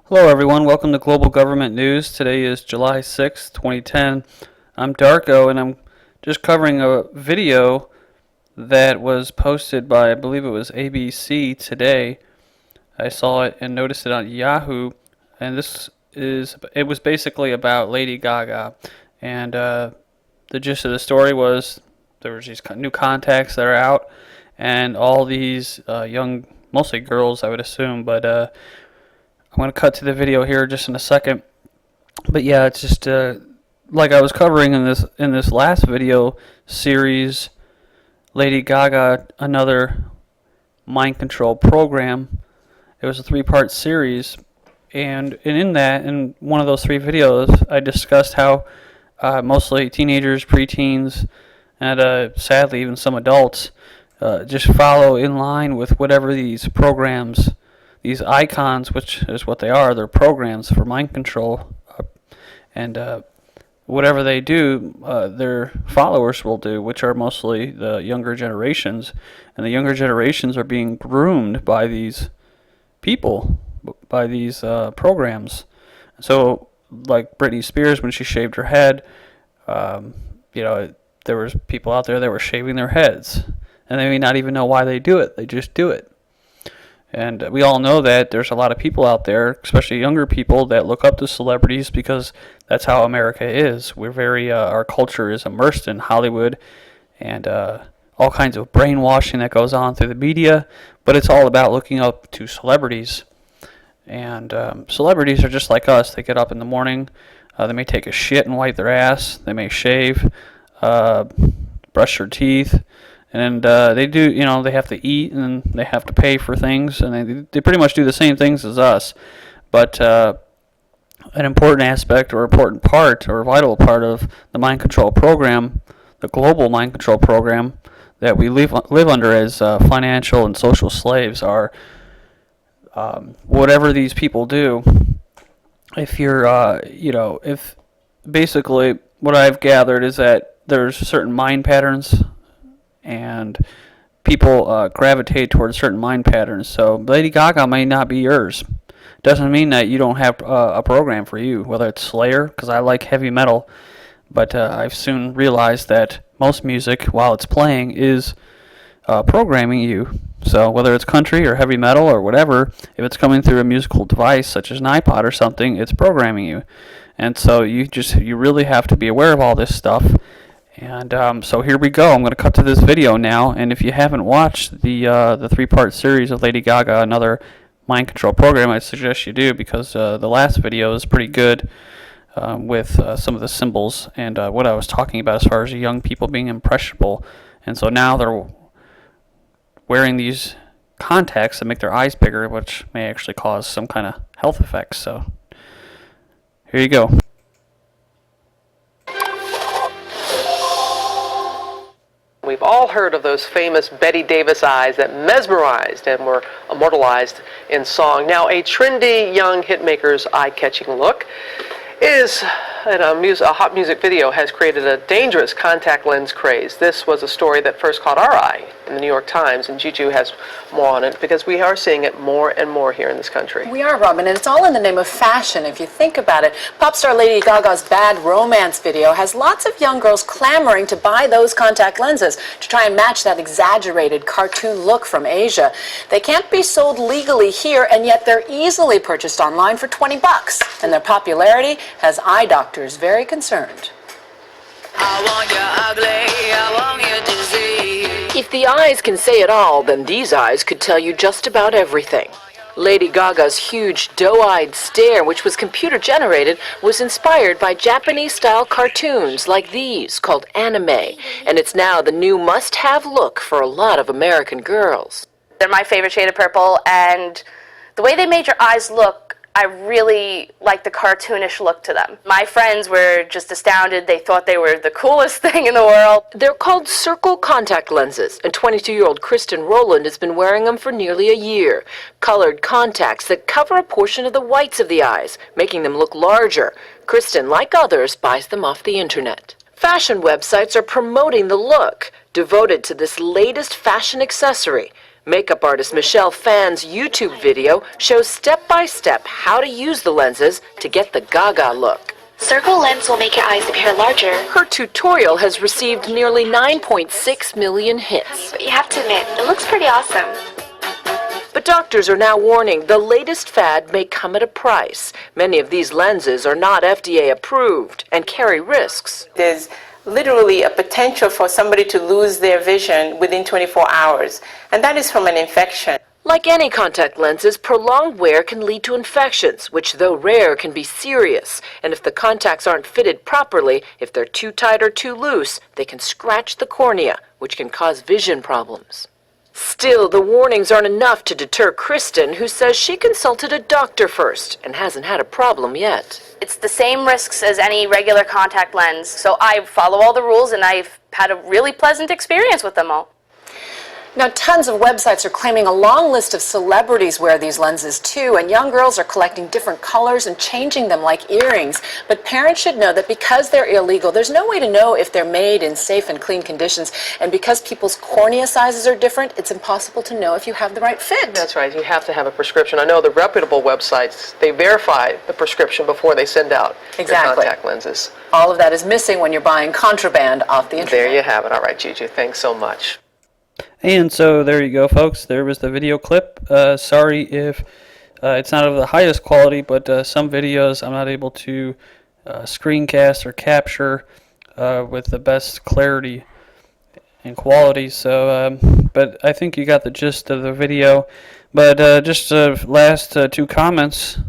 Hello everyone, welcome to Global Government News. Today is July 6th, 2010. I'm Darko and I'm just covering a video that was posted by, I believe it was ABC today. I saw it and noticed it on Yahoo, and it was basically about Lady Gaga. And the gist of the story was there was these new contacts that are out, and all these young, mostly girls I would assume, but I'm going to cut to the video here just in a second. But yeah, it's just like I was covering in this last video series, Lady Gaga, another mind control program. It was a 3-part series, and in one of those 3 videos, I discussed how mostly teenagers, preteens, and sadly even some adults just follow in line with whatever these programs, these icons, which is what they are, they're programs for mind control, and whatever they do, their followers will do, which are mostly the younger generations, and the younger generations are being groomed by these people, by these programs. So, like Britney Spears, when she shaved her head, there was people out there that were shaving their heads, and they may not even know why they do it. They just do it. And we all know that there's a lot of people out there, especially younger people, that look up to celebrities because that's how America is. We're our culture is immersed in Hollywood and all kinds of brainwashing that goes on through the media, but it's all about looking up to celebrities. And celebrities are just like us. They get up in the morning, they may take a shit and wipe their ass, they may shave, brush their teeth, and they do, they have to eat and they have to pay for things, and they pretty much do the same things as us. But an important aspect or important part or vital part of the mind control program, the global mind control program that we live under as financial and social slaves are whatever these people do. If you're, if basically what I've gathered is that there's certain mind patterns and people gravitate towards certain mind patterns. So Lady Gaga may not be yours. Doesn't mean that you don't have a program for you, whether it's Slayer, because I like heavy metal, but I've soon realized that most music, while it's playing, is programming you. So whether it's country or heavy metal or whatever, if it's coming through a musical device such as an iPod or something, it's programming you. And so you really have to be aware of all this stuff. And so here we go. I'm going to cut to this video now. And if you haven't watched the 3-part series of Lady Gaga, another mind control program, I suggest you do, because the last video is pretty good with some of the symbols and what I was talking about as far as young people being impressionable. And so now they're wearing these contacts that make their eyes bigger, which may actually cause some kind of health effects. So here you go. We've all heard of those famous Betty Davis eyes that mesmerized and were immortalized in song. Now, a trendy young hitmaker's eye-catching look is, in a hot music video, has created a dangerous contact lens craze. This was a story that first caught our eye in the New York Times, and Juju has more on it because we are seeing it more and more here in this country. We are, Robin, and it's all in the name of fashion. If you think about it, pop star Lady Gaga's Bad Romance video has lots of young girls clamoring to buy those contact lenses to try and match that exaggerated cartoon look from Asia. They can't be sold legally here, and yet they're easily purchased online for $20, and their popularity has eye doctors very concerned. I want you ugly, I want you disease. If the eyes can say it all, then these eyes could tell you just about everything. Lady Gaga's huge doe-eyed stare, which was computer-generated, was inspired by Japanese-style cartoons like these, called anime, and it's now the new must-have look for a lot of American girls. They're my favorite shade of purple, and the way they made your eyes look, I really like the cartoonish look to them. My friends were just astounded. They thought they were the coolest thing in the world. They're called circle contact lenses, and 22-year-old Kristen Rowland has been wearing them for nearly a year. Colored contacts that cover a portion of the whites of the eyes, making them look larger. Kristen, like others, buys them off the internet. Fashion websites are promoting the look, devoted to this latest fashion accessory. Makeup artist Michelle Phan's YouTube video shows step-by-step how to use the lenses to get the Gaga look. Circle lens will make your eyes appear larger. Her tutorial has received nearly 9.6 million hits. But you have to admit, it looks pretty awesome. But doctors are now warning the latest fad may come at a price. Many of these lenses are not FDA approved and carry risks. There's literally a potential for somebody to lose their vision within 24 hours, and that is from an infection. Like any contact lenses, prolonged wear can lead to infections, which though rare can be serious. And if the contacts aren't fitted properly, if they're too tight or too loose, they can scratch the cornea, which can cause vision problems. Still, the warnings aren't enough to deter Kristen, who says she consulted a doctor first and hasn't had a problem yet. It's the same risks as any regular contact lens, so I follow all the rules and I've had a really pleasant experience with them all. Now, tons of websites are claiming a long list of celebrities wear these lenses too, and young girls are collecting different colors and changing them like earrings. But parents should know that because they're illegal, there's no way to know if they're made in safe and clean conditions. And because people's cornea sizes are different, it's impossible to know if you have the right fit. That's right. You have to have a prescription. I know the reputable websites, they verify the prescription before they send out your contact lenses. All of that is missing when you're buying contraband off the internet. There you have it. All right, Juju. Thanks so much. And so there you go, folks. There was the video clip. Sorry if it's not of the highest quality, but some videos I'm not able to screencast or capture with the best clarity and quality. So, but I think you got the gist of the video. But just last two comments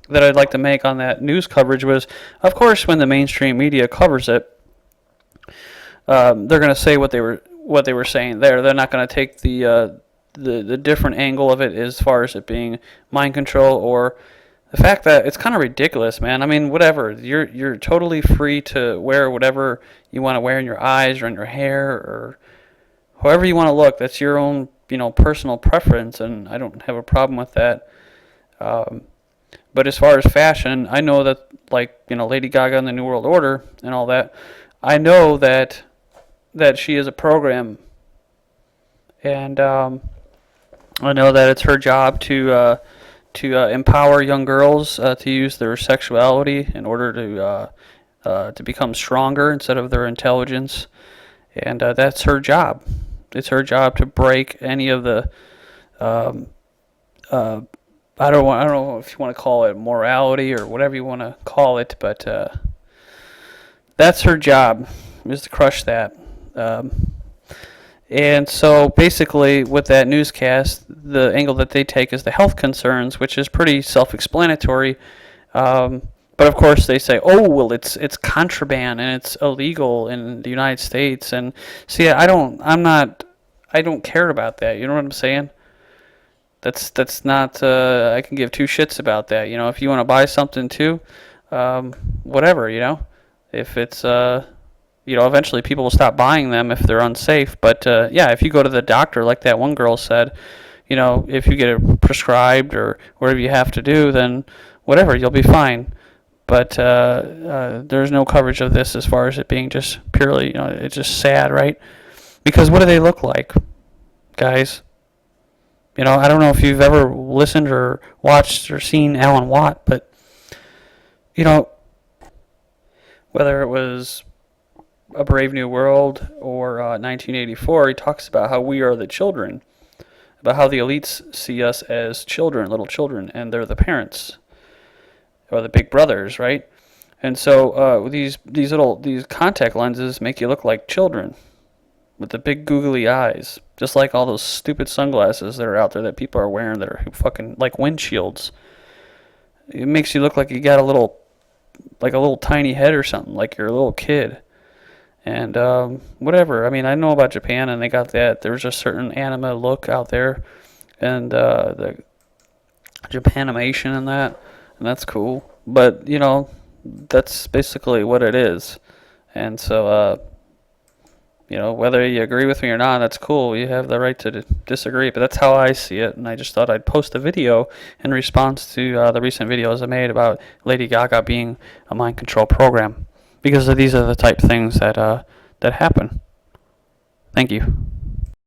that I'd like to make on that news coverage was, of course, when the mainstream media covers it, they're going to say what they were saying there. They're not going to take the different angle of it as far as it being mind control or the fact that it's kind of ridiculous, man. I mean, whatever. You're totally free to wear whatever you want to wear in your eyes or in your hair or however you want to look. That's your own, personal preference, and I don't have a problem with that. But as far as fashion, I know that, Lady Gaga and the New World Order and all that, I know that she is a program, and I know that it's her job to empower young girls to use their sexuality in order to become stronger instead of their intelligence, and that's her job. It's her job to break any of the I don't know if you want to call it morality or whatever you want to call it, but that's her job, is to crush that. And so basically with that newscast, the angle that they take is the health concerns, which is pretty self-explanatory. But of course they say, oh, well, it's contraband and it's illegal in the United States. And see, I don't care about that. You know what I'm saying? That's not, I can give two shits about that. If you want to buy something too, whatever, if it's, eventually people will stop buying them if they're unsafe. But, if you go to the doctor, like that one girl said, if you get it prescribed or whatever you have to do, then whatever, you'll be fine. But there's no coverage of this as far as it being just purely, it's just sad, right? Because what do they look like, guys? I don't know if you've ever listened or watched or seen Alan Watt, but, whether it was A Brave New World or 1984, he talks about how we are the children, about how the elites see us as children, little children, and they're the parents or the big brothers, right? And so these contact lenses make you look like children with the big googly eyes, just like all those stupid sunglasses that are out there that people are wearing that are fucking like windshields. It makes you look like you got a little tiny head or something, like you're a little kid. And whatever. I mean, I know about Japan, and they got that. There's a certain anime look out there, and the Japanimation and that's cool. But that's basically what it is. And so, whether you agree with me or not, that's cool. You have the right to disagree, but that's how I see it. And I just thought I'd post a video in response to the recent videos I made about Lady Gaga being a mind control program. Because these are the type of things that happen. Thank you.